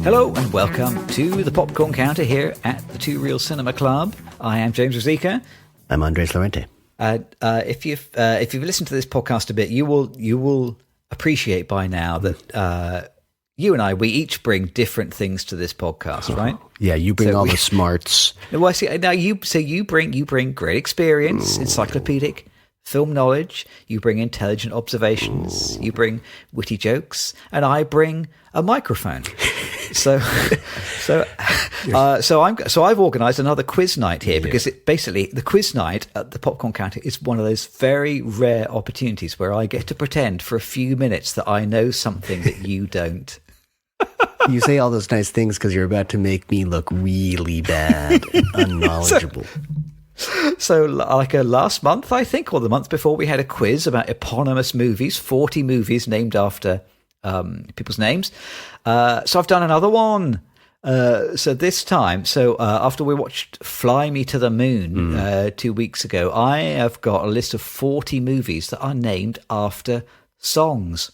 Hello and welcome to the Popcorn Counter here at the Two Real Cinema Club. I am James Rosica. I'm Andres Lorente. If you've listened to this podcast a bit, you will appreciate by now that you and I, we each bring different things to this podcast, right? Yeah, you bring the smarts. Well, see, now you bring great experience, encyclopedic film knowledge. You bring intelligent observations. You bring witty jokes, and I bring a microphone. So I've organised another quiz night here because the quiz night at the Popcorn Counter is one of those very rare opportunities where I get to pretend for a few minutes that I know something that you don't. You say all those nice things because you're about to make me look really bad and unknowledgeable. So like last month, I think, or the month before, we had a quiz about eponymous movies, 40 movies named after people's names. So I've done another one. So this time, after we watched Fly Me to the Moon 2 weeks ago, I have got a list of 40 movies that are named after songs.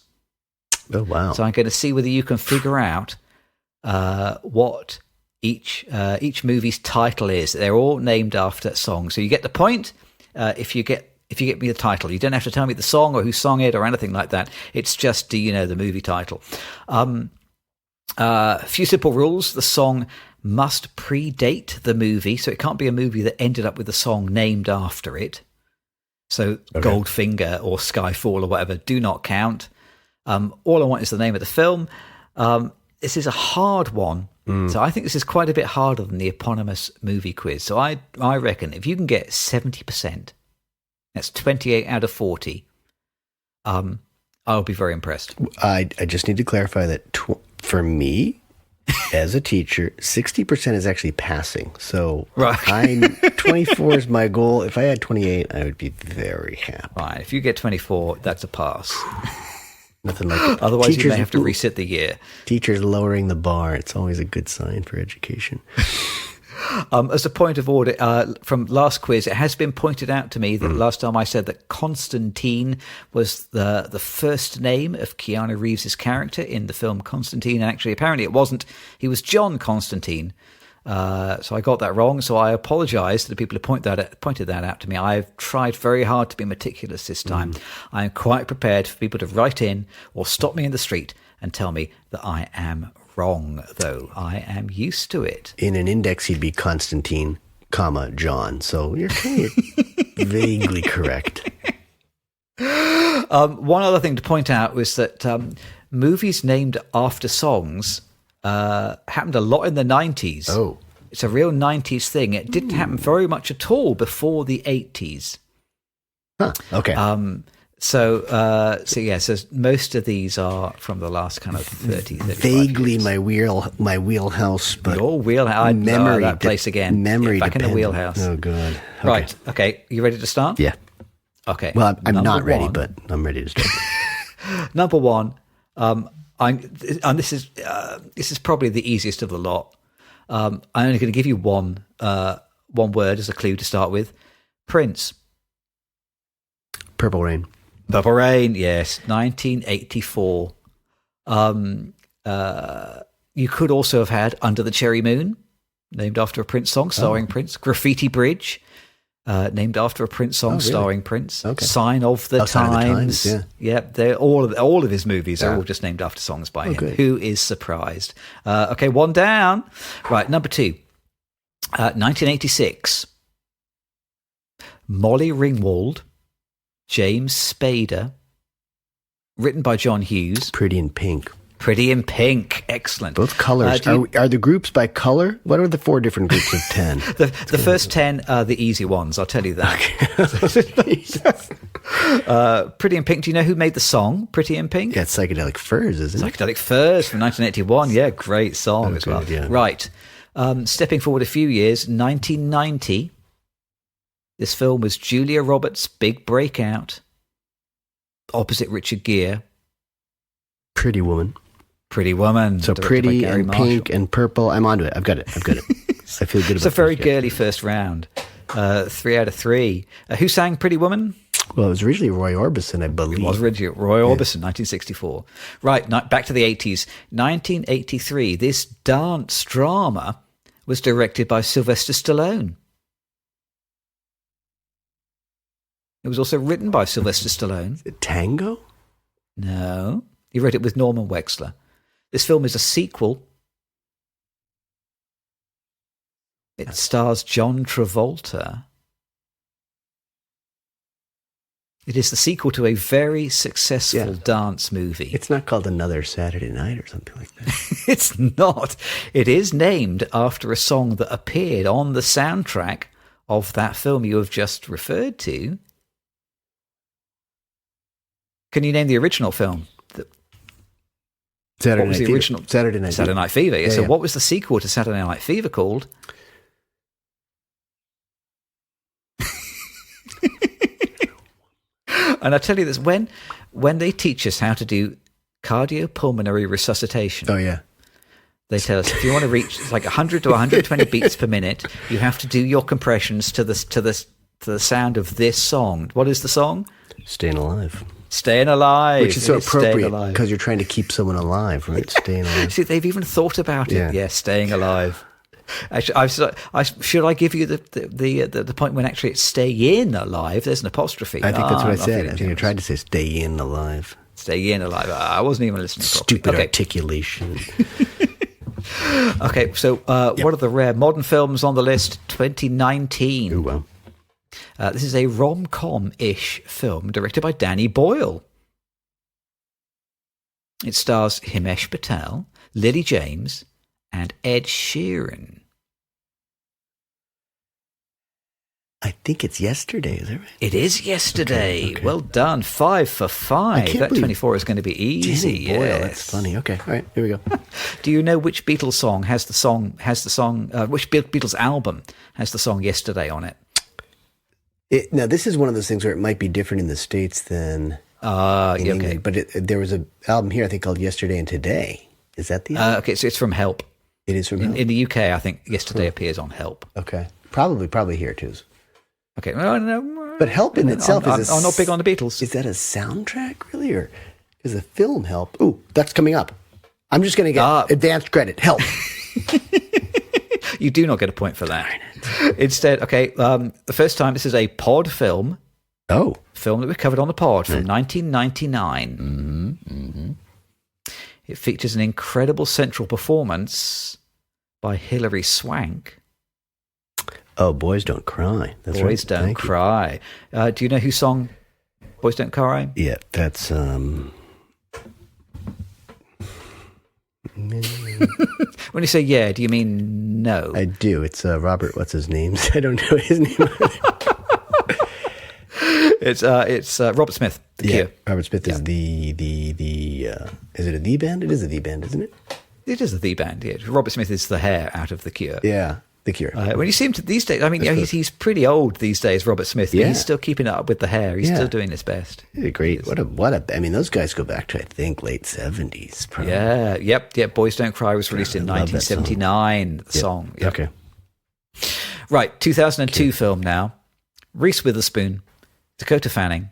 Oh, wow. So I'm going to see whether you can figure out what each movie's title is. They're all named after songs. So you get the point if you get me the title. You don't have to tell me the song or who sung it or anything like that. It's just, do you know the movie title? A few simple rules. The song must predate the movie, so it can't be a movie that ended up with a song named after it. So Goldfinger or Skyfall or whatever do not count. All I want is the name of the film. This is a hard one. So I think this is quite a bit harder than the eponymous movie quiz. So I reckon if you can get 70%, that's 28 out of 40, I'll be very impressed. I just need to clarify that for me, as a teacher, 60% is actually passing. So right. 24 is my goal. If I had 28, I would be very happy. Right. If you get 24, that's a pass. Nothing like it. Otherwise, you may have to reset the year. Teachers lowering the bar. It's always a good sign for education. As a point of order, from last quiz, it has been pointed out to me that last time I said that Constantine was the first name of Keanu Reeves' character in the film Constantine. And actually, apparently it wasn't. He was John Constantine. So I got that wrong. So I apologize to the people who pointed that out to me. I've tried very hard to be meticulous this time. I am quite prepared for people to write in or stop me in the street and tell me that I am wrong, though I am used to it. In an index, he'd be Constantine, John. So you're kind of vaguely correct. One other thing to point out was that movies named after songs happened a lot in the 90s. Oh. It's a real 90s thing. It didn't happen very much at all before the 80s. Huh. Okay. So most of these are from the last kind of 30 vaguely years. my wheelhouse, but your wheelhouse. I know that place again. Memory back in the wheelhouse. Oh, good. Okay. Right. Okay. You ready to start? Yeah. Okay. Well, I'm not ready, but I'm ready to start. Number one. This is probably the easiest of the lot. I'm only going to give you one word as a clue to start with. Prince. Purple Rain. Purple Rain, yes, 1984. You could also have had Under the Cherry Moon, named after a Prince song starring Prince. Graffiti Bridge, named after a Prince song starring Prince. Okay. Sign of the Times. Yeah, they're all of his movies are all just named after songs by him. Good. Who is surprised? Okay, one down. Right, number two. 1986. Molly Ringwald, James Spader, written by John Hughes. Pretty in Pink. Pretty in Pink. Excellent. Both colors. Are the groups by color? What are the 4 different groups of 10? the first 10 are the easy ones, I'll tell you that. Pretty in Pink. Do you know who made the song Pretty in Pink? Yeah, it's Psychedelic Furs, isn't it? Psychedelic Furs from 1981. Yeah, great song as well. Yeah. Right. Stepping forward a few years, 1990. This film was Julia Roberts' big breakout, opposite Richard Gere. Pretty Woman. Pretty Woman. So Pretty and Pink and Purple. I'm onto it. I've got it. I feel good about it. It's a very girly first round. 3 out of 3. Who sang Pretty Woman? Well, it was originally Roy Orbison, I believe. It was originally Roy Orbison, 1964. Right, back to the 80s. 1983, this dance drama was directed by Sylvester Stallone. It was also written by Sylvester Stallone. Is it Tango? No. He wrote it with Norman Wexler. This film is a sequel. It stars John Travolta. It is the sequel to a very successful dance movie. It's not called Another Saturday Night or something like that. It's not. It is named after a song that appeared on the soundtrack of that film you have just referred to. Can you name the original film? Saturday what was Night the Fever. original? Saturday Night Saturday Fever. Night Fever. Yeah, So yeah. what was the sequel to Saturday Night Fever called? And I tell you this, when they teach us how to do cardiopulmonary resuscitation, Oh, yeah. they tell us if you want to reach like 100 to 120 beats per minute, you have to do your compressions to the sound of this song. What is the song? Staying Alive. Staying Alive. Which is so appropriate Staying because you're trying to keep someone alive, right? Staying alive. See, they've even thought about it. Yeah. Yeah, Staying Alive. Actually, should I give you the point when actually it's stay in alive? There's an apostrophe. I think that's what I said. feeling I think I generous. tried to say stay in alive. Stay in alive. I wasn't even listening properly. Stupid Okay. articulation. Okay, so what are the rare modern films on the list? 2019. Ooh, well. This is a rom-com-ish film directed by Danny Boyle. It stars Himesh Patel, Lily James, and Ed Sheeran. I think it's Yesterday, is that right? It is Yesterday. Okay. Well done. 5 for 5. can't That believe 24 is going to be easy. Danny Boyle, Yes. that's funny. Okay, all right, here we go. Do you know which Beatles song has the song? Which Beatles album has the song Yesterday on it? Now, this is one of those things where it might be different in the States than in England. Okay. But there was an album here, I think, called Yesterday and Today. Is that the album? Okay, so it's from Help. It is from In the UK, I think Yesterday appears on Help. Okay. Probably here, too. Okay, well, no, But Help in itself I'm, is I'm not big on the Beatles. Is that a soundtrack, really? Or is the film Help? Ooh, that's coming up. I'm just going to get advanced credit. Help. You do not get a point for that. Instead, okay, the first time, this is a pod film. Oh. Film that we covered on the pod from 1999. Mm-hmm. It features an incredible central performance by Hilary Swank. Oh, Boys Don't Cry. That's Boys right. Don't Thank you. Cry. Do you know whose song Boys Don't Cry? Yeah, that's When you say yeah, do you mean no? I do. It's Robert. What's his name? I don't know his name. It's Robert Smith. The Cure. Robert Smith is the is it a The Band? It is a The Band, isn't it? It is a The Band. Yeah. Robert Smith is the hair out of the Cure. Yeah, The Cure. When you see him these days, I mean, he's pretty old these days, Robert Smith. But he's still keeping it up with the hair. He's still doing his best. Great. What a. I mean, those guys go back to I think late 70s. Probably. Yeah. Yep. Boys Don't Cry was released in 1979. The song. Yep. Okay. Right. 2002 film now. Reese Witherspoon, Dakota Fanning.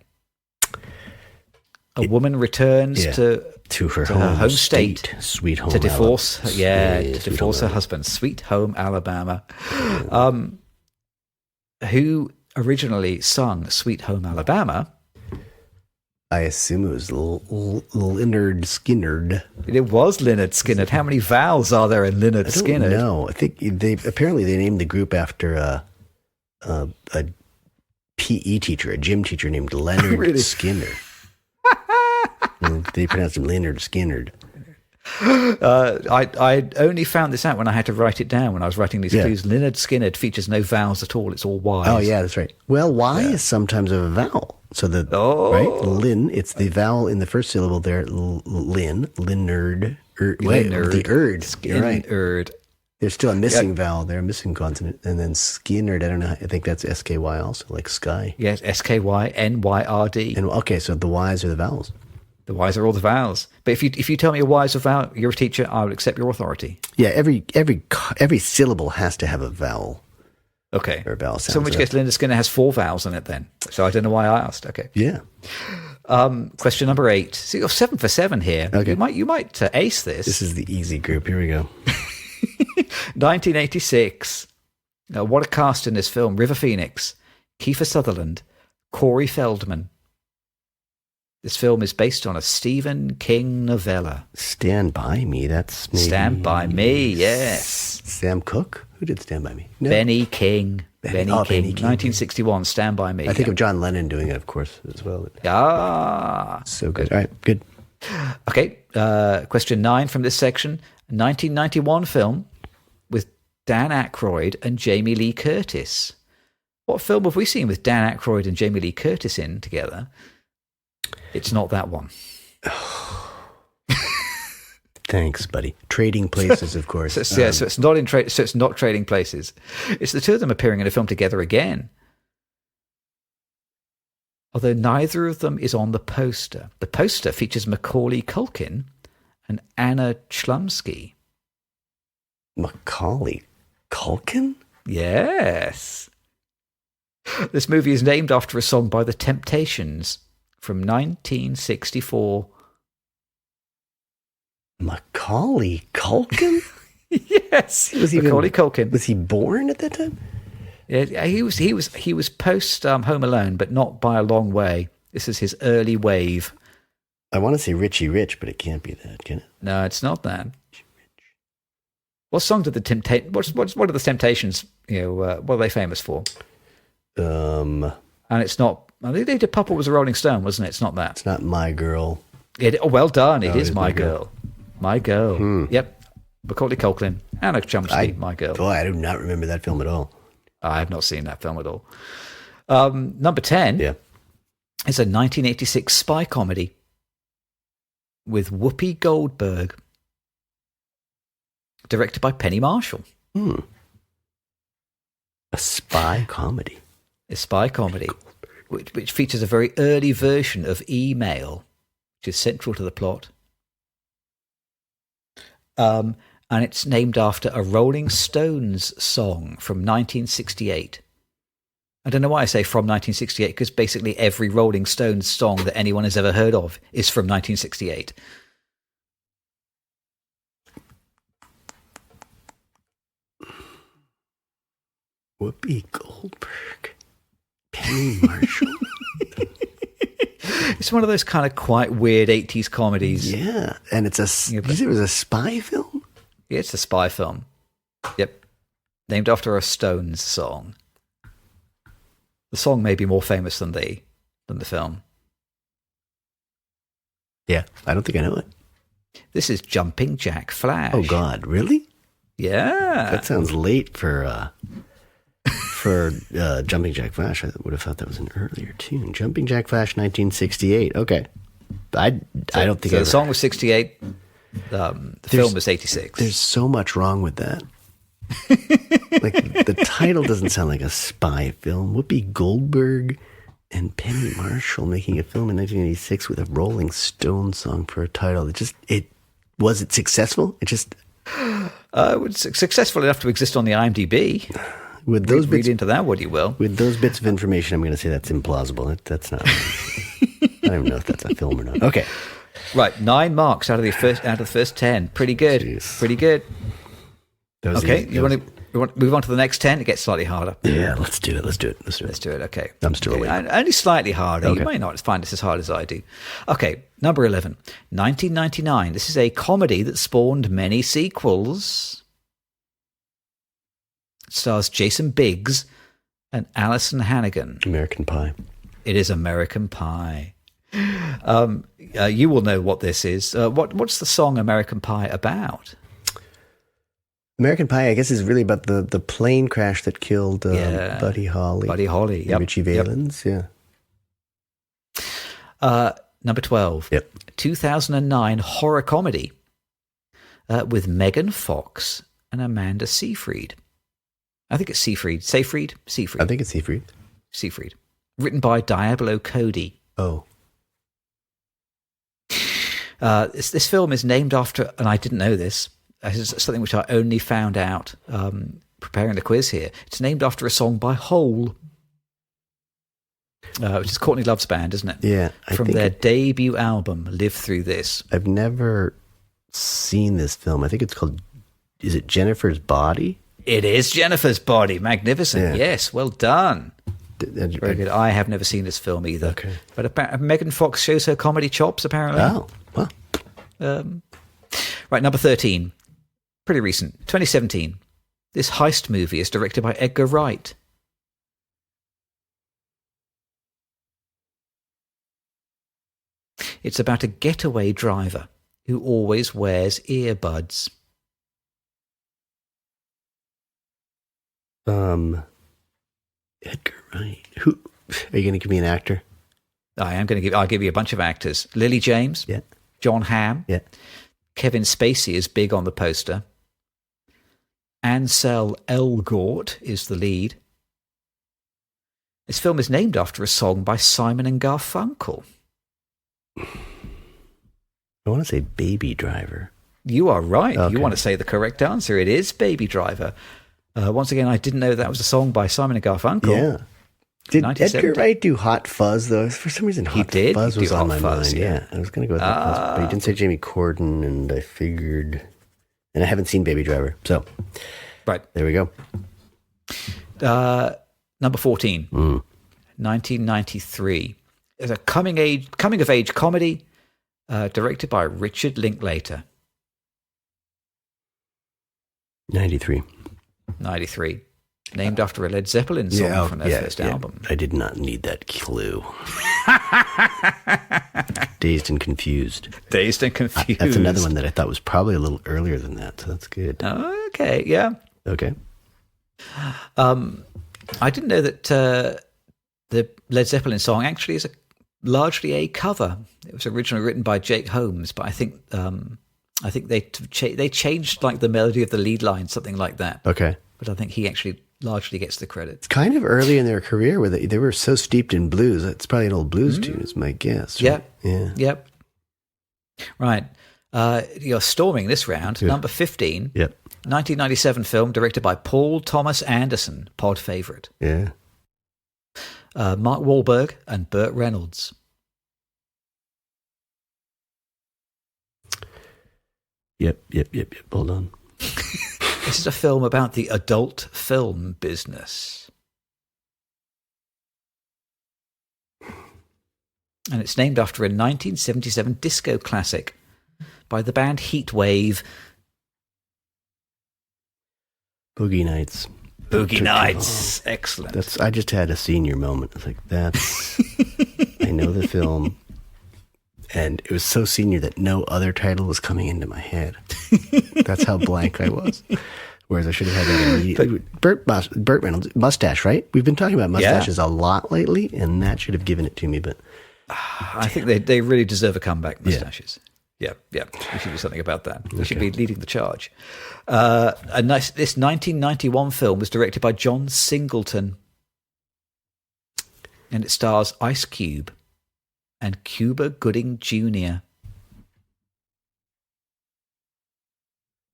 A woman returns to her home state, sweet home to divorce. Alabama. To divorce her husband, Sweet Home Alabama. Who originally sung Sweet Home Alabama? I assume it was Leonard Skinner. It was Lynyrd Skynyrd. How many vowels are there in Lynyrd Skynyrd? No, I think they named the group after a PE teacher, a gym teacher named Leonard Skinner. And they pronounced him Leonard Skinner. I only found this out when I had to write it down when I was writing these clues. Lynyrd Skynyrd features no vowels at all. It's all Y's. Oh, yeah, that's right. Well, Y is sometimes a vowel. So right, Lyn, it's the vowel in the first syllable there, Lyn, Leonard, the erd. You're right. There's still a missing vowel there, a missing consonant. And then Skynyrd, I don't know, I think that's S-K-Y also, like sky. Yes, S-K-Y-N-Y-R-D. And okay, so the Y's are the vowels. The Y's are all the vowels. But if you tell me a Y is a vowel, you're a teacher, I will accept your authority. Yeah, every syllable has to have a vowel. Okay. Or vowel sounds. So in which case, Linda Skinner has 4 vowels in it then. So I don't know why I asked. Okay. Yeah. Question number 8. So you're 7 for 7 here. Okay. You might ace this. This is the easy group. Here we go. 1986. What a cast in this film. River Phoenix, Kiefer Sutherland, Corey Feldman. This film is based on a Stephen King novella. Stand By Me. That's maybe... Stand By Me, yes. Sam Cooke? Who did Stand By Me? No. Benny King. Benny King. 1961, Stand By Me. I think of John Lennon doing it, of course, as well. So good. All right, good. Okay, question 9 from this section. 1991 film with Dan Aykroyd and Jamie Lee Curtis. What film have we seen with Dan Aykroyd and Jamie Lee Curtis in together? It's not that one. Thanks, buddy. Trading Places, of course. So it's not So it's not Trading Places. It's the two of them appearing in a film together again. Although neither of them is on the poster. The poster features Macaulay Culkin and Anna Chlumsky. Macaulay Culkin? Yes. This movie is named after a song by The Temptations from 1964. Macaulay Culkin? Yes, Macaulay Culkin. Was he born at that time? Yeah, he was post Home Alone, but not by a long way. This is his early wave. I want to say Richie Rich, but it can't be that, can it? No, it's not that. What song did the what are the Temptations? What are they famous for? And it's not. I think they did Papa Was a Rolling Stone, wasn't it? It's not that. It's not My Girl. Well done. It is My Girl. My Girl. Yep. Macaulay Culkin, Anna Chlumsky, My Girl. Boy, I do not remember that film at all. I have not seen that film at all. Number 10 is a 1986 spy comedy with Whoopi Goldberg, directed by Penny Marshall. A spy comedy. A spy comedy, which features a very early version of Email, which is central to the plot. And it's named after a Rolling Stones song from 1968. I don't know why I say from 1968, because basically every Rolling Stones song that anyone has ever heard of is from 1968. Whoopi Goldberg. Penny Marshall. It's one of those kind of quite weird 80s comedies. Yeah, and it's you said it was a spy film? Yeah, it's a spy film. Yep. Named after a Stones song. The song may be more famous than the film. Yeah, I don't think I know it. This is Jumping Jack Flash. Oh, God, really? Yeah. That sounds late for Jumping Jack Flash. I would have thought that was an earlier tune. Jumping Jack Flash, 1968. Okay. I don't think the song was 68. The film was 86. There's so much wrong with that. Like, the title doesn't sound like a spy film. Whoopi Goldberg and Penny Marshall making a film in 1986 with a Rolling Stone song for a title. Was it successful? It was successful enough to exist on the IMDb. With those read into that what you will. With those bits of information, I'm going to say that's implausible. That's not. I don't even know if that's a film or not. Okay. Right, 9 marks out of the first 10. Pretty good. Jeez. Pretty good. Okay, you want to move on to the next 10? It gets slightly harder. Yeah, let's do it. Okay. I'm still awake. Only slightly harder. Okay. You may not find this as hard as I do. Okay, number 11. 1999. This is a comedy that spawned many sequels. It stars Jason Biggs and Alison Hannigan. American Pie. It is American Pie. You will know what this is. What's the song American Pie about? American Pie, I guess, is really about the plane crash that killed Buddy Holly. Buddy Holly, yep. Richie Valens, yep. Number 12. Yep. 2009 horror comedy with Megan Fox and Amanda Seyfried. I think it's Seyfried. Seyfried? Seyfried. I think it's Seyfried. Seyfried. Written by Diablo Cody. Oh. This film is named after, and I didn't know this, it's something which I only found out preparing the quiz here. It's named after a song by Hole, which is Courtney Love's band, isn't it? Yeah. From their debut album, Live Through This. I've never seen this film. I think it's called, is it Jennifer's Body? It is Jennifer's Body. Magnificent. Yeah. Yes, well done. Very good. I have never seen this film either. Okay. But Megan Fox shows her comedy chops, apparently. Oh, well. Right, number 13. Pretty recent. 2017. This heist movie is directed by Edgar Wright. It's about a getaway driver who always wears earbuds. Edgar Wright. Who are you going to give me an actor? I'll give you a bunch of actors. Lily James. Yeah. John Hamm. Yeah. Kevin Spacey is big on the poster. Ansel Elgort is the lead. This film is named after a song by Simon and Garfunkel. I want to say Baby Driver. You are right. Okay. You want to say the correct answer. It is Baby Driver. Once again, I didn't know that was a song by Simon and Garfunkel. Yeah. Did Edgar Wright do Hot Fuzz, though? For some reason, Hot Fuzz was on my mind. Yeah, I was going to go with Hot Fuzz, but he didn't say Jamie Corden, and I figured... And I haven't seen Baby Driver, so... Right. There we go. Number 14. 1993. It's a coming-of-age comedy directed by Richard Linklater. 93. 93. Named after a Led Zeppelin song from their first album. I did not need that clue. Dazed and Confused. Dazed and Confused. That's another one that I thought was probably a little earlier than that, so that's good. Okay, yeah. Okay. I didn't know that the Led Zeppelin song actually is largely a cover. It was originally written by Jake Holmes, but I think they changed like the melody of the lead line, something like that. Okay. But I think he actually largely gets the credit. It's kind of early in their career where they were so steeped in blues. It's probably an old blues tune, is my guess. Right? Yep. Right. You're storming this round. Yeah. Number 15. Yep. 1997 film directed by Paul Thomas Anderson, pod favorite. Yeah. Mark Wahlberg and Burt Reynolds. Yep. Hold on. This is a film about the adult film business. And it's named after a 1977 disco classic by the band Heatwave. Boogie Nights. Boogie Nights. Excellent. I just had a senior moment. It's like, I know the film. And it was so senior that no other title was coming into my head. That's how blank I was. Whereas I should have had that immediately. Burt Reynolds, mustache, right? We've been talking about mustaches a lot lately, and that should have given it to me. But I think they really deserve a comeback, mustaches. Yeah. We should do something about that. We should be leading the charge. This 1991 film was directed by John Singleton. And it stars Ice Cube and Cuba Gooding Jr.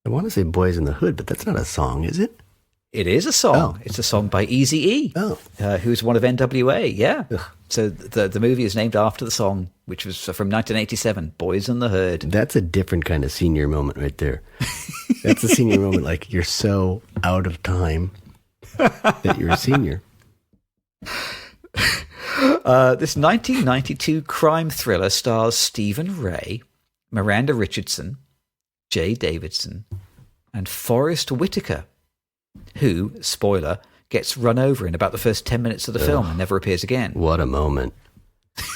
I want to say Boys in the Hood, but that's not a song, is it? It is a song. Oh. It's a song by Eazy-E, who's one of NWA, yeah. Ugh. So the movie is named after the song, which was from 1987, Boys in the Hood. That's a different kind of senior moment right there. That's a senior moment, like you're so out of time that you're a senior. This 1992 crime thriller stars Stephen Ray, Miranda Richardson, Jay Davidson, and Forrest Whitaker, who, spoiler, gets run over in about the first 10 minutes of the film and never appears again. What a moment.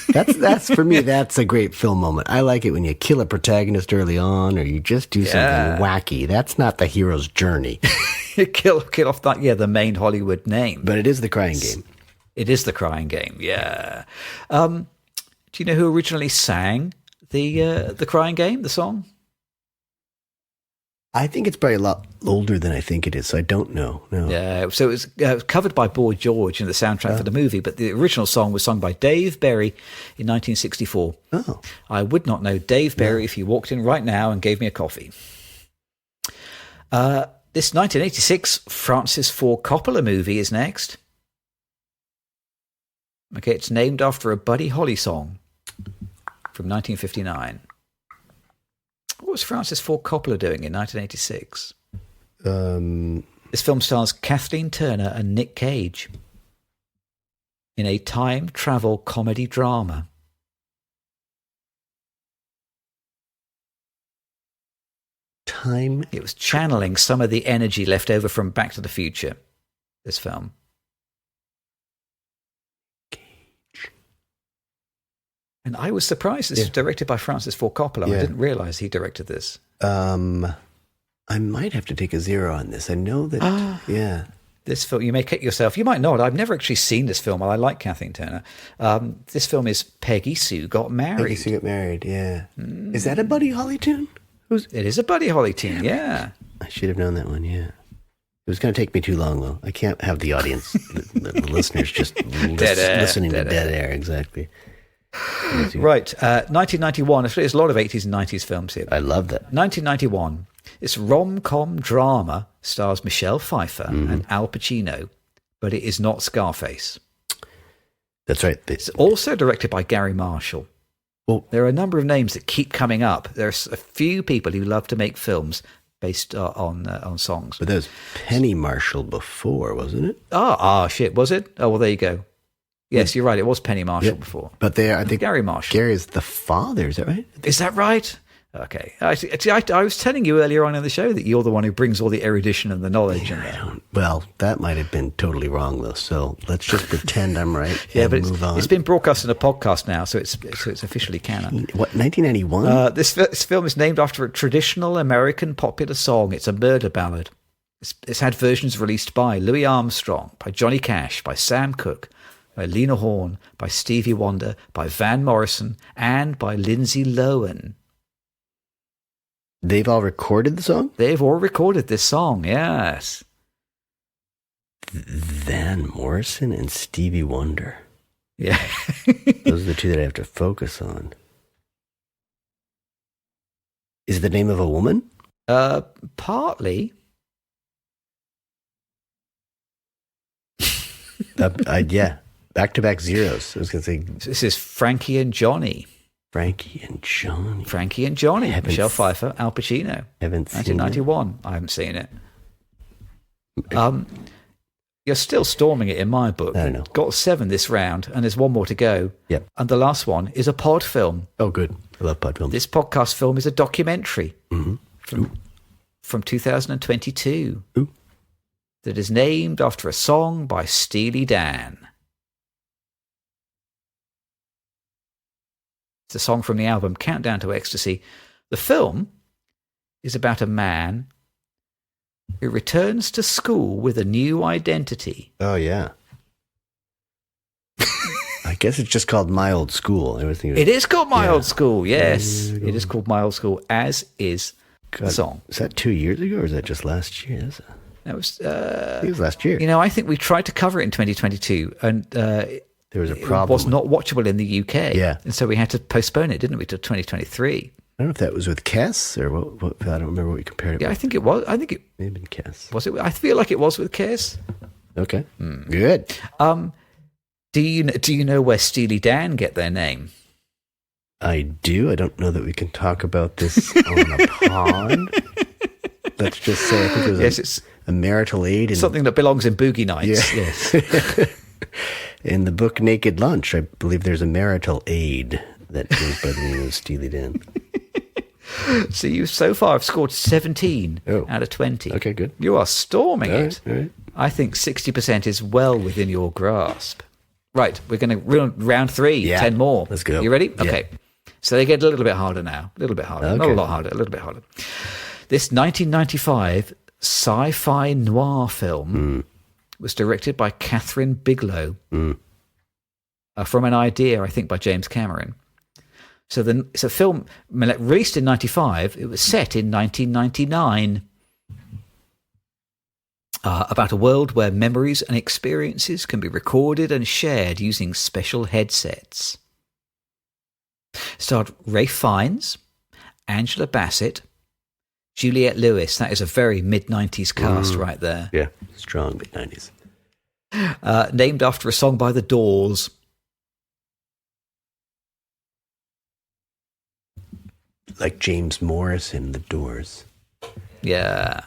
That's for me, that's a great film moment. I like it when you kill a protagonist early on or you just do something wacky. That's not the hero's journey. kill off the main Hollywood name. But it is The Crying Game. It is The Crying Game, yeah. Do you know who originally sang the Crying Game, the song? I think it's probably a lot older than I think it is, so I don't know. No. Yeah, so it was covered by Boy George in the soundtrack for the movie, but the original song was sung by Dave Berry in 1964. Oh. I would not know Dave Berry if he walked in right now and gave me a coffee. This 1986 Francis Ford Coppola movie is next. Okay, it's named after a Buddy Holly song from 1959. What was Francis Ford Coppola doing in 1986? This film stars Kathleen Turner and Nick Cage in a time travel comedy drama. It was channeling some of the energy left over from Back to the Future, this film. And I was surprised this was directed by Francis Ford Coppola. I didn't realize he directed this. I might have to take a 0 on this. I know that, This film, you may kick yourself. You might not. I've never actually seen this film. Well, I like Kathleen Turner. This film is Peggy Sue Got Married. Peggy Sue Got Married, yeah. Is that a Buddy Holly tune? It is a Buddy Holly tune, yeah. I should have known that one, yeah. It was going to take me too long, though. I can't have the audience, the listeners just listening to dead air, exactly. Right, 1991. There's a lot of 80s and 90s films here. I love that. 1991. This rom-com drama stars Michelle Pfeiffer and Al Pacino, but it is not Scarface. That's right. It's also directed by Gary Marshall. Well, there are a number of names that keep coming up. There's a few people who love to make films based on songs. But there was Penny Marshall before, wasn't it? Shit, was it? Oh, well, there you go. Yes, you're right. It was Penny Marshall before. But I think Gary Marshall. Gary is the father, is that right? Is that right? Okay. I was telling you earlier on in the show that you're the one who brings all the erudition and the knowledge. Well, that might have been totally wrong, though. So let's just pretend I'm right but move on. It's been broadcast in a podcast now, so it's officially canon. What, 1991? This film is named after a traditional American popular song. It's a murder ballad. It's had versions released by Louis Armstrong, by Johnny Cash, by Sam Cooke, by Lena Horne, by Stevie Wonder, by Van Morrison, and by Lindsay Lohan. They've all recorded the song? They've all recorded this song, yes. Van Morrison and Stevie Wonder. Yeah. Those are the two that I have to focus on. Is it the name of a woman? Partly. Yeah. Back-to-back zeros. I was going to say. This is Frankie and Johnny. Frankie and Johnny. Michelle Pfeiffer, Al Pacino. Haven't seen 1991. I haven't seen it. You're still storming it in my book. I don't know. Got 7 this round, and there's one more to go. Yep. And the last one is a pod film. Oh, good. I love pod films. This podcast film is a documentary from 2022 that is named after a song by Steely Dan. It's a song from the album Countdown to Ecstasy. The film is about a man who returns to school with a new identity. Oh, yeah. I guess it's just called My Old School. It is called My Old School, yes. It is called My Old School, as is the song. Is that 2 years ago, or is that just last year? That was, I think it was last year. I think we tried to cover it in 2022, and there was a problem. It was not watchable in the UK. Yeah. And so we had to postpone it, didn't we, to 2023. I don't know if that was with Kes or what. I don't remember what we compared it with. Yeah, I think it was. I think it may have been Kes. Was it? I feel like it was with Kes. Okay. Good. Do you know where Steely Dan get their name? I do. I don't know that we can talk about this on a pod. Let's just say I think it was it's a marital aid. Something that belongs in Boogie Nights. Yeah. Yes. In the book Naked Lunch, I believe there's a marital aid that goes by the name of Steely Dan. So you so far have scored 17 out of 20. Okay, good. You are storming it. All right. I think 60% is well within your grasp. Right, we're going to round 3, Yeah. 10 more. Let's go. You ready? Yeah. Okay. So they get a little bit harder now. A little bit harder. Okay. Not a lot harder, a little bit harder. This 1995 sci-fi noir film was directed by Catherine Bigelow from an idea, I think, by James Cameron. So it's a film released in 95. It was set in 1999. About a world where memories and experiences can be recorded and shared using special headsets. Starred Ralph Fiennes, Angela Bassett, Juliette Lewis. That is a very mid-90s cast right there. Yeah, strong mid-90s. Named after a song by The Doors. Like James Morrison, The Doors. Yeah.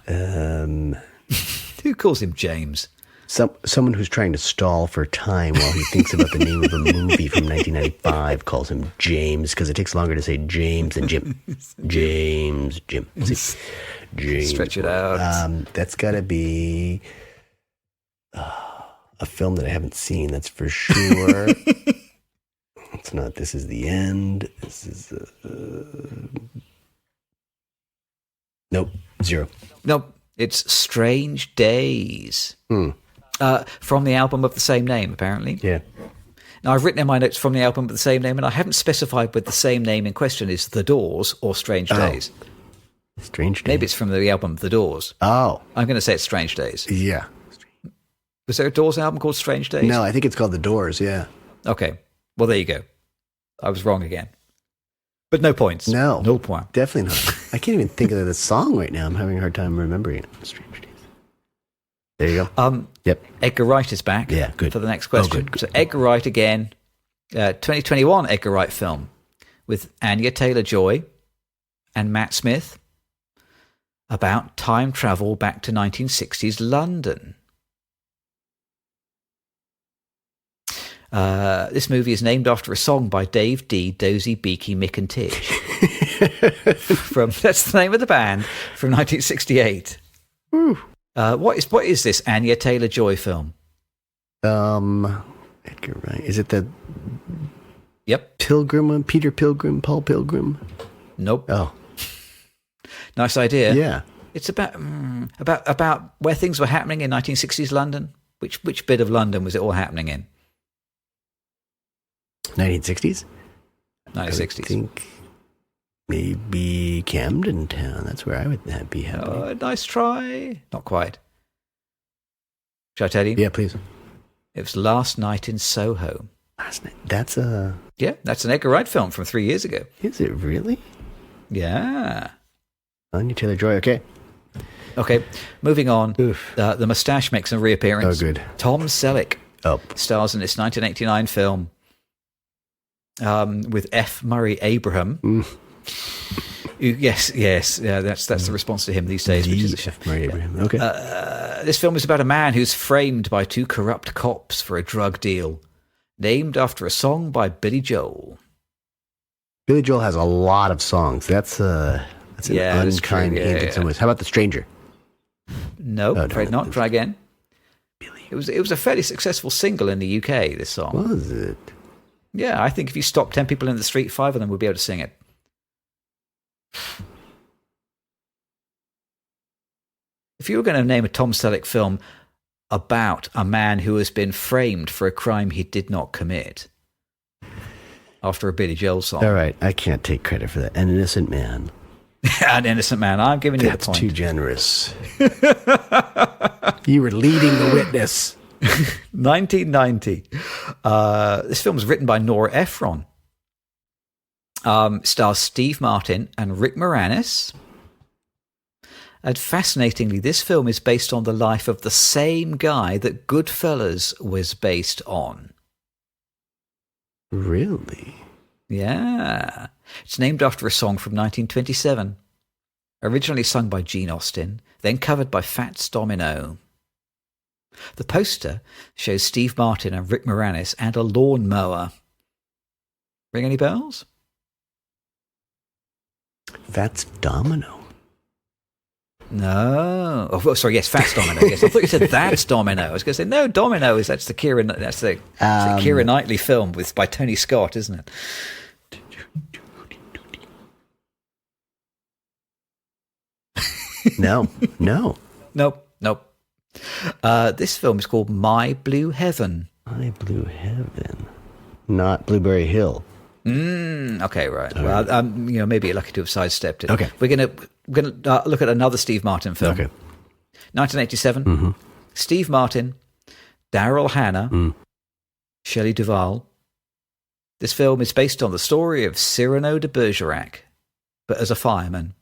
Who calls him James? Someone who's trying to stall for time while he thinks about the name of a movie from 1995 calls him James because it takes longer to say James than Jim. James, Jim. See, James. Stretch it out. That's got to be a film that I haven't seen, that's for sure. It's not This Is the End. This is... Nope, 0. Nope, it's Strange Days. From the album of the same name, apparently. Yeah. Now, I've written in my notes from the album of the same name, and I haven't specified whether the same name in question is The Doors or Strange Days. Strange Days. Maybe it's from the album The Doors. Oh. I'm going to say it's Strange Days. Yeah. Was there a Doors album called Strange Days? No, I think it's called The Doors, yeah. Okay. Well, there you go. I was wrong again. But no points. No. No point. Definitely not. I can't even think of the song right now. I'm having a hard time remembering it. Strange Days. There you go. Yep. Edgar Wright is back. Yeah, good. For the next question. Good. So Edgar Wright again. 2021 Edgar Wright film with Anya Taylor-Joy and Matt Smith about time travel back to 1960s London. This movie is named after a song by Dave D, Dozy, Beaky, Mick and Tish. That's the name of the band from 1968. What is this Anya Taylor-Joy film? Edgar Wright. Is it the Pilgrim one? Peter Pilgrim, Paul Pilgrim? Nope. Oh. Nice idea. Yeah. It's about where things were happening in 1960s London. Which bit of London was it all happening in? 1960s? 1960s. I think maybe Camden Town. That's where I would be happy. Oh, nice try. Not quite. Shall I tell you? Yeah, please. It was Last Night in Soho. Last Night. That's a... Yeah, that's an Edgar Wright film from 3 years ago. Is it really? Yeah. Anya Taylor-Joy. Okay, moving on. The moustache makes a reappearance. Oh, good. Tom Selleck Oh. stars in this 1989 film with F. Murray Abraham. Yes, yeah, that's the response to him these days. Which is F. Murray Abraham. Okay. This film is about a man who's framed by 2 corrupt cops for a drug deal, named after a song by Billy Joel. Billy Joel has a lot of songs. That's an unkind hint in some ways. How about The Stranger? No, afraid not. Try again. Billy. It was a fairly successful single in the UK, this song. Was it? Yeah, I think if you stop 10 people in the street, 5 of them would be able to sing it. If you were going to name a Tom Selleck film about a man who has been framed for a crime he did not commit after a Billy Joel song. All right, I can't take credit for that. An Innocent Man. An Innocent Man. I'm giving you the point. That's too generous. You were leading the witness. 1990. This film was written by Nora Ephron. Stars Steve Martin and Rick Moranis. And fascinatingly, this film is based on the life of the same guy that Goodfellas was based on. Really? Yeah. It's named after a song from 1927. Originally sung by Gene Austin, then covered by Fats Domino. The poster shows Steve Martin and Rick Moranis and a lawnmower. Ring any bells? Fats Domino. No. Oh, sorry. Yes, Fats Domino. Yes, I thought you said that's Domino. I was going to say no. Domino is that's the Keira Knightley film by Tony Scott, isn't it? No. Nope. This film is called My Blue Heaven. My Blue Heaven. Not Blueberry Hill. Okay, right. Well, maybe you're lucky to have sidestepped it. Okay. We're gonna look at another Steve Martin film. Okay. 1987. Mm-hmm. Steve Martin, Daryl Hannah, Shelley Duvall. This film is based on the story of Cyrano de Bergerac, but as a fireman.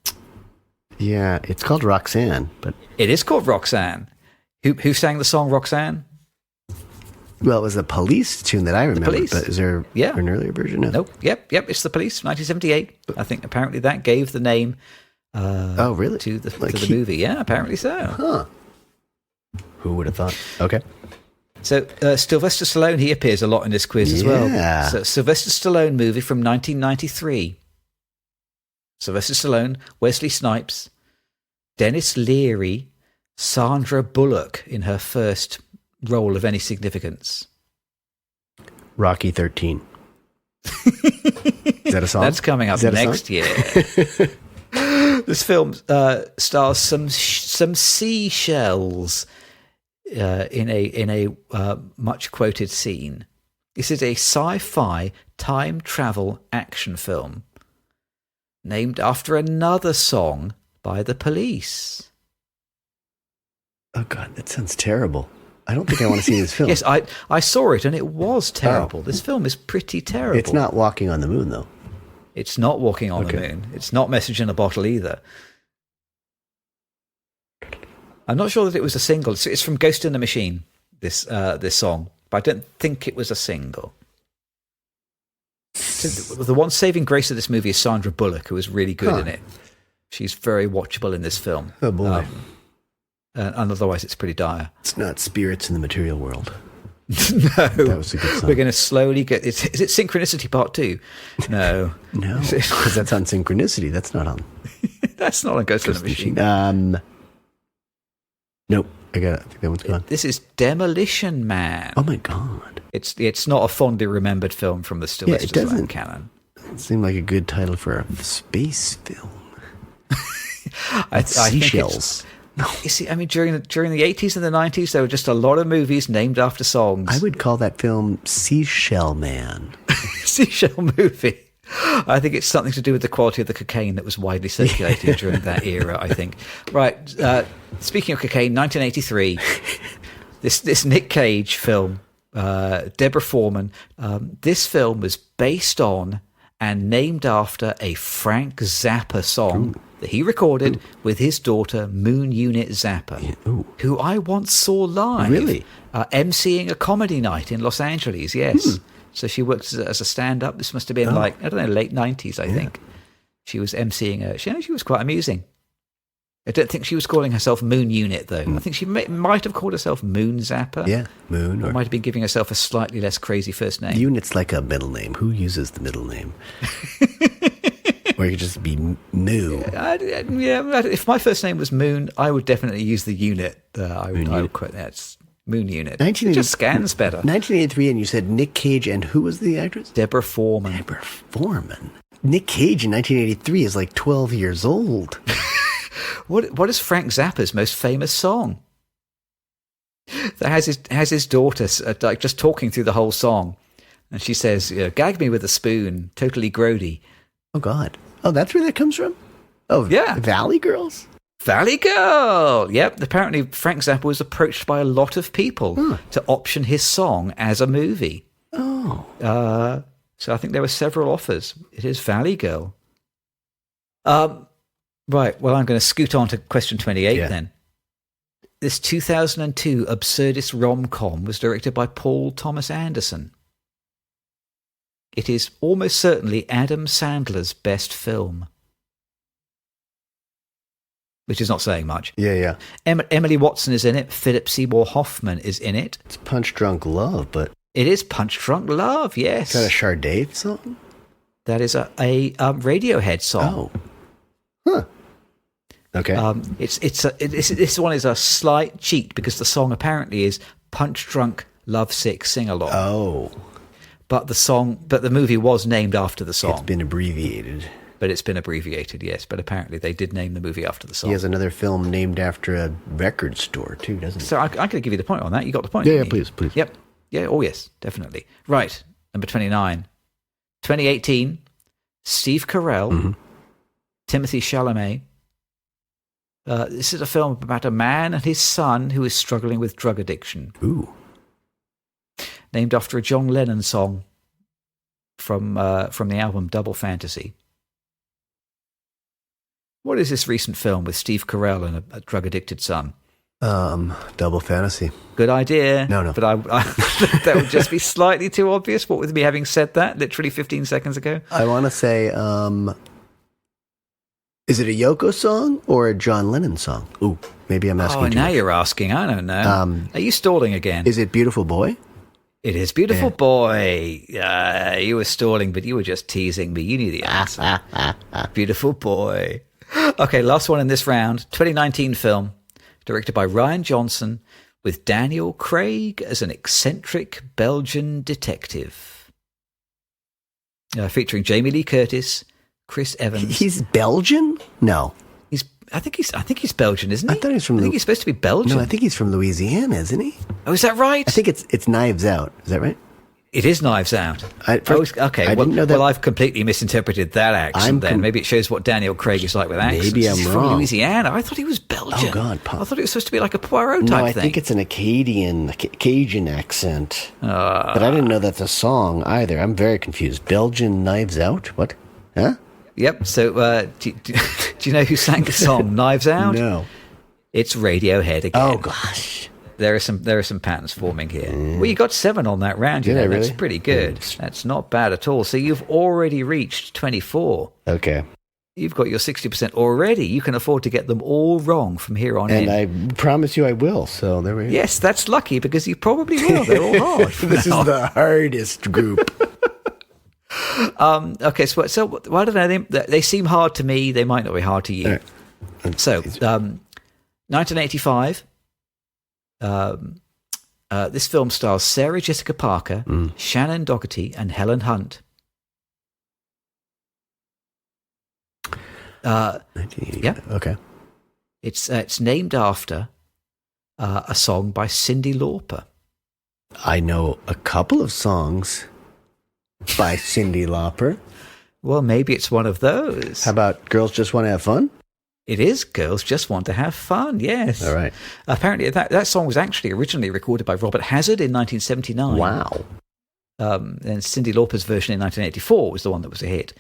Yeah, it's called Roxanne, but It is called Roxanne. Who sang the song Roxanne? well, it was a Police tune that I remember. Police. But is there an earlier version? No. Nope. Yep. It's the Police, 1978. I think apparently that gave the name. Oh, really? To the movie? Yeah, apparently so. Huh. Who would have thought? Okay. So Sylvester Stallone, he appears a lot in this quiz as well. So Sylvester Stallone movie from 1993. Sylvester Stallone, Wesley Snipes, Dennis Leary, Sandra Bullock in her first role of any significance. Rocky 13. Is that a song? That's coming up next year. This film stars some seashells in a much quoted scene. This is a sci-fi time travel action film named after another song by the Police. Oh God, that sounds terrible. I don't think I want to see this film. Yes, I saw it and it was terrible. This film is pretty terrible. It's not Walking on the Moon, though. It's not Walking on the Moon. It's not Message in a Bottle either. I'm not sure that it was a single. It's from Ghost in the Machine, this song, but I don't think it was a single. So the one saving grace of this movie is Sandra Bullock, who is really good in it. She's very watchable in this film. Oh, boy. And otherwise, it's pretty dire. It's not Spirits in the Material World. No. That was a good song. We're going to slowly get... Is it Synchronicity Part 2? No. No, because that's on Synchronicity. That's not on... That's not on Ghost in the Machine. Nope. I think that one's gone. This is Demolition Man. Oh, my God. It's not a fondly remembered film from the Sylvester Stallone canon. It seemed like a good title for a space film. Seashells. No. You see, I mean, during the 80s and the 90s, there were just a lot of movies named after songs. I would call that film Seashell Man. Seashell movie. I think it's something to do with the quality of the cocaine that was widely circulated during that era, I think. Right. Speaking of cocaine, 1983, this Nick Cage film, Deborah Foreman, this film was based on and named after a Frank Zappa song that he recorded with his daughter, Moon Unit Zappa, who I once saw live. Really? emceeing a comedy night in Los Angeles, yes. So she worked as a stand-up. This must have been late 90s, I think. She was emceeing she was quite amusing. I don't think she was calling herself Moon Unit, though. I think she might have called herself Moon Zappa. Yeah, Moon. Or might have been giving herself a slightly less crazy first name. Unit's like a middle name. Who uses the middle name? Or you could just be Moo. If my first name was Moon, I would definitely use the Unit. I would quote that. It's Moon Unit. It just scans better. 1983, and you said Nick Cage, and who was the actress? Deborah Foreman. Deborah Foreman. Nick Cage in 1983 is like 12 years old. What is Frank Zappa's most famous song? That has his daughter like just talking through the whole song, and she says, "Gag me with a spoon, totally grody." Oh God! Oh, that's where that comes from. Oh yeah, Valley Girls. Valley Girl. Yep. Apparently, Frank Zappa was approached by a lot of people to option his song as a movie. Oh. So I think there were several offers. It is Valley Girl. Right, well, I'm going to scoot on to question 28 then. This 2002 absurdist rom-com was directed by Paul Thomas Anderson. It is almost certainly Adam Sandler's best film. Which is not saying much. Yeah. Emily Watson is in it. Philip Seymour Hoffman is in it. It's Punch Drunk Love, but... It is Punch Drunk Love, yes. Is that a Sade song? That is a Radiohead song. Oh. Huh. Okay. This one is a slight cheat because the song apparently is Punch Drunk Love Sick Sing Along. Oh. But the movie was named after the song. It's been abbreviated. But it's been abbreviated, yes. But apparently they did name the movie after the song. He has another film named after a record store too, doesn't he? So I'm going to give you the point on that. You got the point. Yeah, please. Yep. Yeah. Oh, yes, definitely. Right. Number 29. 2018. Steve Carell. Timothy Chalamet. This is a film about a man and his son who is struggling with drug addiction. Ooh. Named after a John Lennon song from the album Double Fantasy. What is this recent film with Steve Carell and a drug-addicted son? Double Fantasy. Good idea. No. But I that would just be slightly too obvious, what with me having said that literally 15 seconds ago. I want to say, is it a Yoko song or a John Lennon song? Ooh, maybe I'm asking too now much. You're asking. I don't know. Are you stalling again? Is it Beautiful Boy? It is Beautiful Boy. You were stalling, but you were just teasing me. You knew the answer. Beautiful Boy. Okay, last one in this round. 2019 film. Directed by Ryan Johnson, with Daniel Craig as an eccentric Belgian detective. Featuring Jamie Lee Curtis, Chris Evans. He's Belgian? No. I think he's Belgian, isn't he? I thought he was from. I think he's supposed to be Belgian. No, I think he's from Louisiana, isn't he? Oh, is that right? I think it's Knives Out. Is that right? It is Knives Out. Okay. I didn't know that. Well, I've completely misinterpreted that accent then. Maybe it shows what Daniel Craig is like with accents. Maybe I'm He's wrong. From Louisiana. I thought he was Belgian. Oh, God. I thought it was supposed to be like a Poirot type thing. No, I thing. think it's an Cajun accent. But I didn't know that's a song either. I'm very confused. Belgian Knives Out? What? Huh? Yep. So, do you know who sang the song Knives Out? No. It's Radiohead again. Oh, gosh. There are some patterns forming here. Well, you got 7 on that round. Did I really? That's pretty good. That's not bad at all. So you've already reached 24. Okay. You've got your 60% already. You can afford to get them all wrong from here on in. And I promise you I will. So there we go. Yes, that's lucky because you probably will. They're all hard. This is the hardest group. Okay, so I don't know. They seem hard to me. They might not be hard to you. Right. So, 1985. This film stars Sarah Jessica Parker, Shannon Doherty, and Helen Hunt. 1980. Yeah. Okay. It's named after a song by Cyndi Lauper. I know a couple of songs by Cyndi Lauper. Well, maybe it's one of those. How about Girls Just Want to Have Fun? It is Girls Just Want to Have Fun, yes. All right. Apparently, that song was actually originally recorded by Robert Hazard in 1979. Wow. And Cyndi Lauper's version in 1984 was the one that was a hit.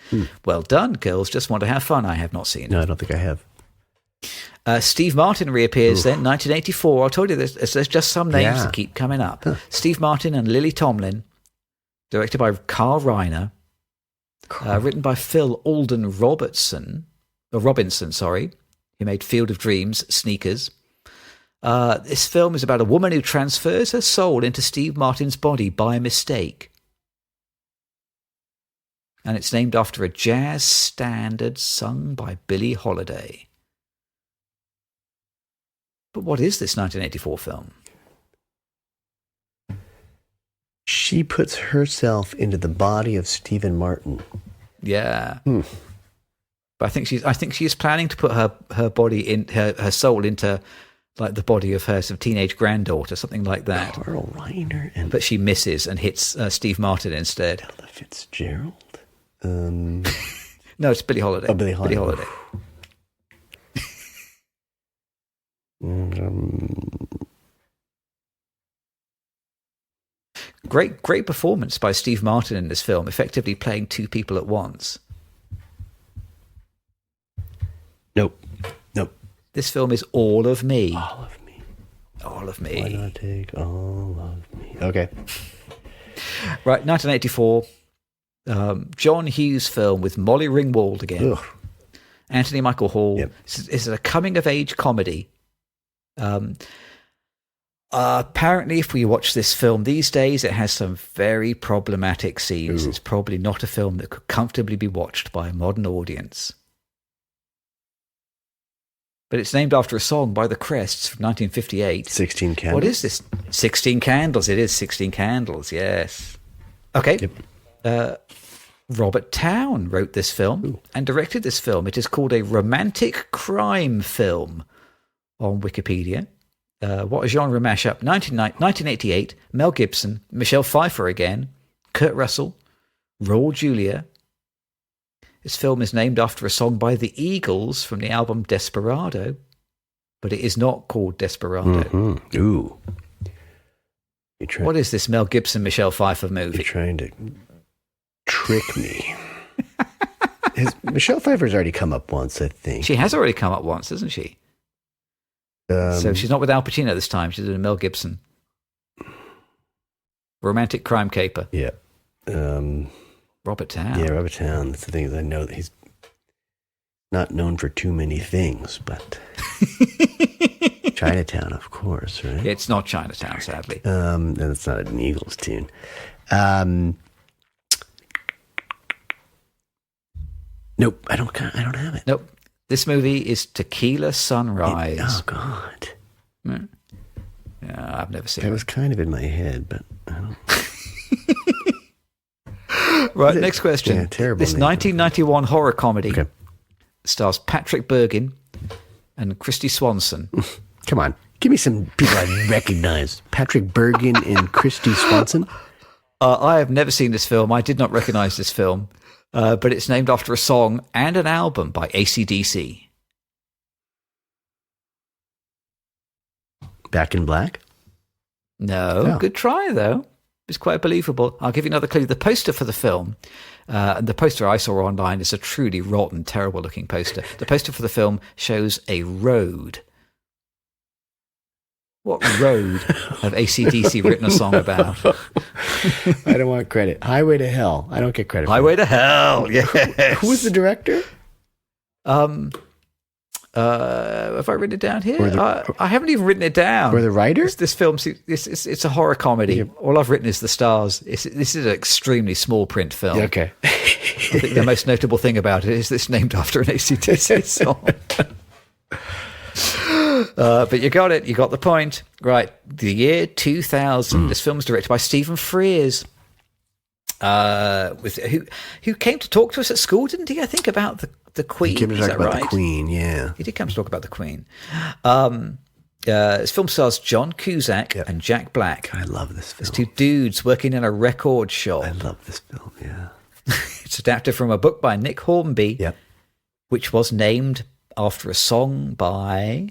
Well done, Girls Just Want to Have Fun. I have not seen it. No, I don't think I have. Steve Martin reappears then, 1984. I told you there's just some names that keep coming up. Huh. Steve Martin and Lily Tomlin, directed by Carl Reiner, written by Phil Alden Robinson, who made Field of Dreams, Sneakers. This film is about a woman who transfers her soul into Steve Martin's body by mistake. And it's named after a jazz standard sung by Billie Holiday. But what is this 1984 film? She puts herself into the body of Stephen Martin. Yeah. But I think she is planning to put her body in her soul into like the body of her sort of teenage granddaughter, something like that. Carl Reiner but she misses and hits Steve Martin instead. Ella Fitzgerald. No, it's Billie Holiday. Oh, Billie Holiday. Billie Holiday. Great performance by Steve Martin in this film, effectively playing two people at once. Nope. This film is All of Me. All of Me. All of Me. Why not take all of me? Okay. Right, 1984. John Hughes film with Molly Ringwald again. Ugh. Anthony Michael Hall. Yep. This is a coming-of-age comedy. Apparently, if we watch this film these days, it has some very problematic scenes. Ooh. It's probably not a film that could comfortably be watched by a modern audience. But it's named after a song by the Crests from 1958. 16 Candles. What is this? 16 Candles. It is 16 Candles, yes. Okay. Yep. Robert Towne wrote this film and directed this film. It is called a romantic crime film on Wikipedia. What a genre mashup. 1988, Mel Gibson, Michelle Pfeiffer again, Kurt Russell, Raul Julia. This film is named after a song by the Eagles from the album Desperado, but it is not called Desperado. Mm-hmm. Ooh. What is this Mel Gibson, Michelle Pfeiffer movie? You're trying to trick me. Michelle Pfeiffer's already come up once, I think. She has already come up once, hasn't she? So she's not with Al Pacino this time. She's with Mel Gibson. Romantic crime caper. Yeah. Robert Towne. Yeah, Robert Towne. That's the thing is I know that he's not known for too many things, but Chinatown, of course, right? It's not Chinatown, sadly. And it's not an Eagles tune. Nope, I don't have it. Nope. This movie is Tequila Sunrise. Oh God. Yeah, I've never seen That it. was kind of in my head, but I don't. Right, next question. Yeah, terrible. This name. 1991 horror comedy Okay. stars Patrick Bergin and Christy Swanson. Come on, give me some people I recognize. Patrick Bergin and Christy Swanson. I have never seen this film. I did not recognize this film, but it's named after a song and an album by AC/DC. Back in Black? No, Good try, though. It's quite believable. I'll give you another clue. The poster for the film, and the poster I saw online is a truly rotten, terrible-looking poster. The poster for the film shows a road. What road have AC/DC written a song about? I don't want credit. Highway to Hell. I don't get credit for Highway to Hell, yes. Who was the director? Have I written it down here? I haven't even written it down. Or the writer? This film, it's a horror comedy. Yeah. All I've written is the stars. This is an extremely small print film. Okay. I think the most notable thing about it is it's named after an AC/DC song. But you got it. You got the point. Right. The year 2000. This film was directed by Stephen Frears. Who came to talk to us at school, didn't he? I think about the Queen. He came to talk about the Queen, yeah. He did come to talk about the Queen. This film stars John Cusack and Jack Black. I love this film. There's two dudes working in a record shop. I love this film, yeah. It's adapted from a book by Nick Hornby, Yep. which was named after a song by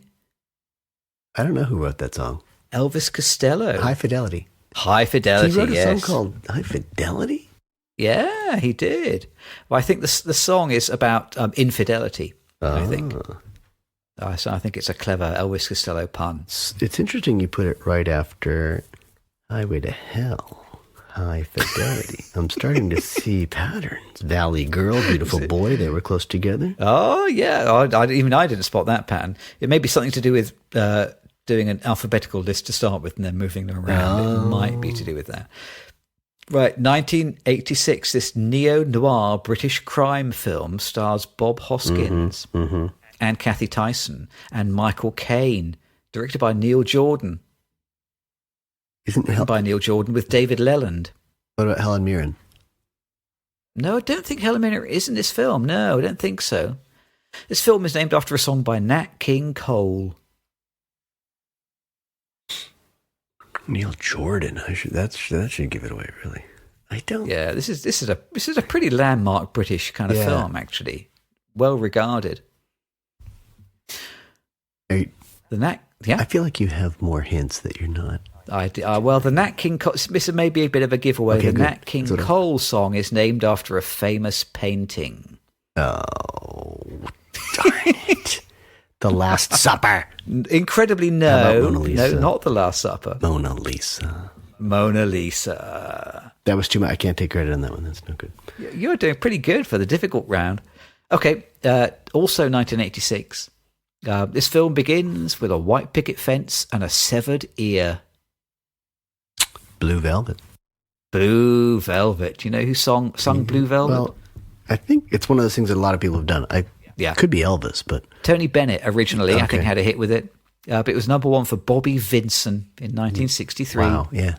I don't know who wrote that song. Elvis Costello. High Fidelity. High Fidelity, He wrote a yes. song called High Fidelity? Yeah, he did. Well, I think the song is about infidelity, I think. So I think it's a clever Elvis Costello pun. It's interesting you put it right after Highway to Hell. High Fidelity. I'm starting to see patterns. Valley Girl, Beautiful Boy, they were close together. Oh, yeah. Even I didn't spot that pattern. It may be something to do with doing an alphabetical list to start with and then moving them around. It might be to do with that. Right, 1986, this neo-noir British crime film stars Bob Hoskins and Kathy Tyson and Michael Caine, directed by Neil Jordan. Isn't by Neil Jordan with David Leland. What about Helen Mirren? No, I don't think Helen Mirren is in this film. No, I don't think so. This film is named after a song by Nat King Cole. Neil Jordan. That should give it away, really. I don't. Yeah, this is a pretty landmark British kind of film, actually. Well regarded. I feel like you have more hints that you're not. Well, the Nat King Cole, this may be a bit of a giveaway. Okay, the good. Nat King Cole song is named after a famous painting. Oh, darn it. The Last Supper. Incredibly, no, not The Last Supper. Mona Lisa. That was too much. I can't take credit on that one. That's no good. You're doing pretty good for the difficult round. Okay, also 1986. This film begins with a white picket fence and a severed ear. Blue Velvet. Blue Velvet. Do you know who sung Blue Velvet? Well, I think it's one of those things that a lot of people have done. Could be Elvis, but... Tony Bennett originally, I think, had a hit with it. But it was number one for Bobby Vinson in 1963. Wow, yeah.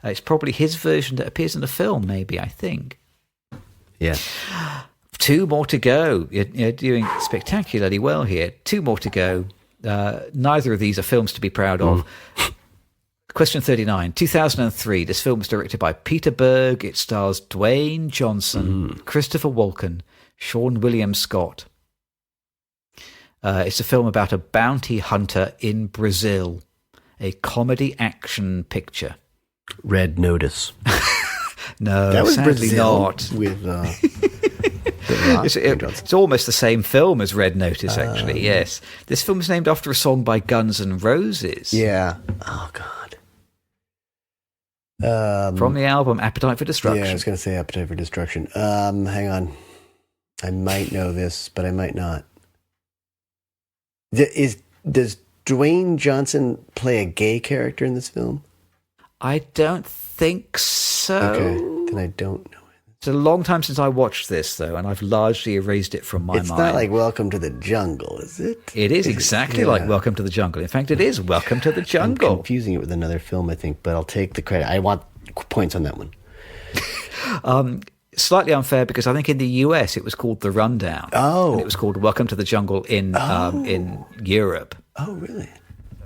It's probably his version that appears in the film, maybe, I think. Yeah. 2 more to go. You're doing spectacularly well here. 2 more to go. Neither of these are films to be proud of. Question 39. 2003. This film was directed by Peter Berg. It stars Dwayne Johnson, Christopher Walken, Sean William Scott. It's a film about a bounty hunter in Brazil. A comedy action picture. Red Notice. No, that was sadly Brazil not. With It's almost the same film as Red Notice, actually. Yes, this film is named after a song by Guns N' Roses. Yeah. Oh God. From the album Appetite for Destruction. Yeah, I was going to say Appetite for Destruction. Hang on. I might know this, but I might not. Does Dwayne Johnson play a gay character in this film? I don't think so. Okay, then I don't know. It's a long time since I watched this, though, and I've largely erased it from my mind. It's not like Welcome to the Jungle, is it? It is exactly like Welcome to the Jungle. In fact, it is Welcome to the Jungle. I'm confusing it with another film, I think, but I'll take the credit. I want points on that one. Slightly unfair because I think in the US it was called The Rundown. Oh. And it was called Welcome to the Jungle in Europe. Oh, really?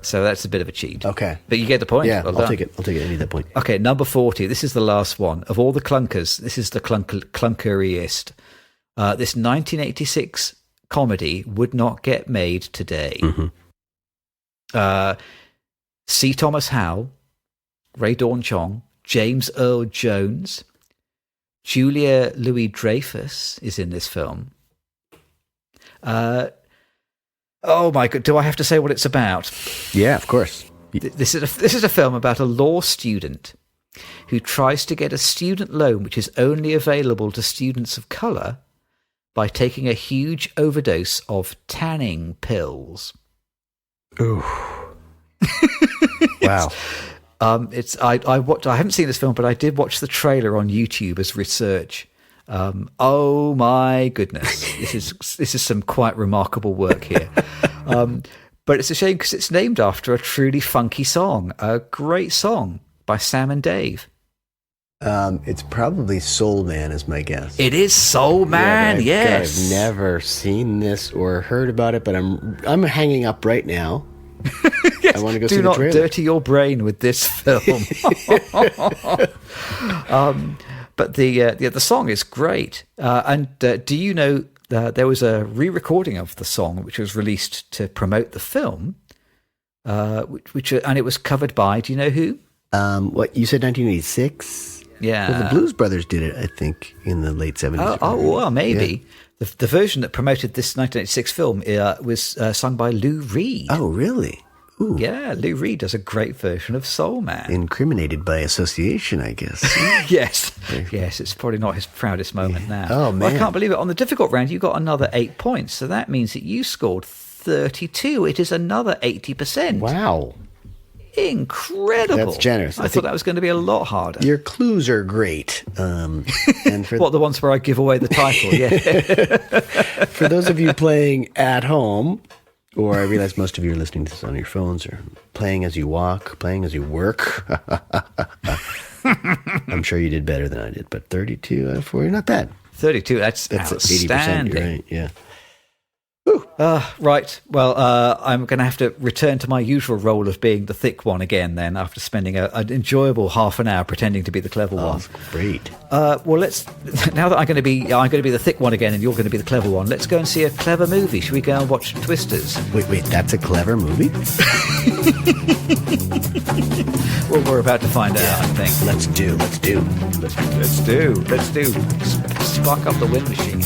So that's a bit of a cheat. Okay. But you get the point. Yeah, Well I'll done. take it. I need that point. Okay, number 40. This is the last one. Of all the clunkers, this is the clunkeriest. This 1986 comedy would not get made today. Mm-hmm. C. Thomas Howell, Ray Dawn Chong, James Earl Jones, Julia Louis-Dreyfus is in this film. Oh my God! Do I have to say what it's about? Yeah, of course. This is a film about a law student who tries to get a student loan which is only available to students of color by taking a huge overdose of tanning pills. Ooh. Wow. I haven't seen this film, but I did watch the trailer on YouTube as research. Oh my goodness, this is some quite remarkable work here. But it's a shame because it's named after a truly funky song, a great song by Sam and Dave. It's probably Soul Man is my guess. It is Soul Man, yes. I've never seen this or heard about it, but I'm hanging up right now. Yes, I want to go see the do trailer. not dirty your brain with this film. But the song is great. And do you know there was a re-recording of the song which was released to promote the film, and it was covered by, do you know who? What you said, 1986? Yeah. Well, the Blues Brothers did it, I think, in the late 70s. Well, maybe. Yeah. The version that promoted this 1986 film was sung by Lou Reed. Oh, really? Ooh. Yeah, Lou Reed does a great version of Soul Man. Incriminated by association, I guess. Yes, it's probably not his proudest moment now. Oh, man. Well, I can't believe it. On the difficult round, you got another 8 points, so that means that you scored 32. It is another 80%. Wow. Incredible. That's generous. I thought that was going to be a lot harder. Your clues are great. And for What, the ones where I give away the title? Yeah. For those of you playing at home, or I realize most of you are listening to this on your phones, or playing as you walk, playing as you work. I'm sure you did better than I did, but 32 out of 40, not bad. 32, that's 80%, outstanding. you're right, yeah. Right. Well, I'm going to have to return to my usual role of being the thick one again then, after spending an enjoyable half an hour pretending to be the clever one. Great. Well, now that I'm going to be the thick one again and you're going to be the clever one, let's go and see a clever movie. Should we go and watch Twisters? Wait, that's a clever movie? Well, we're about to find out, I think. Let's do. Let's do. Spark up the wind machine.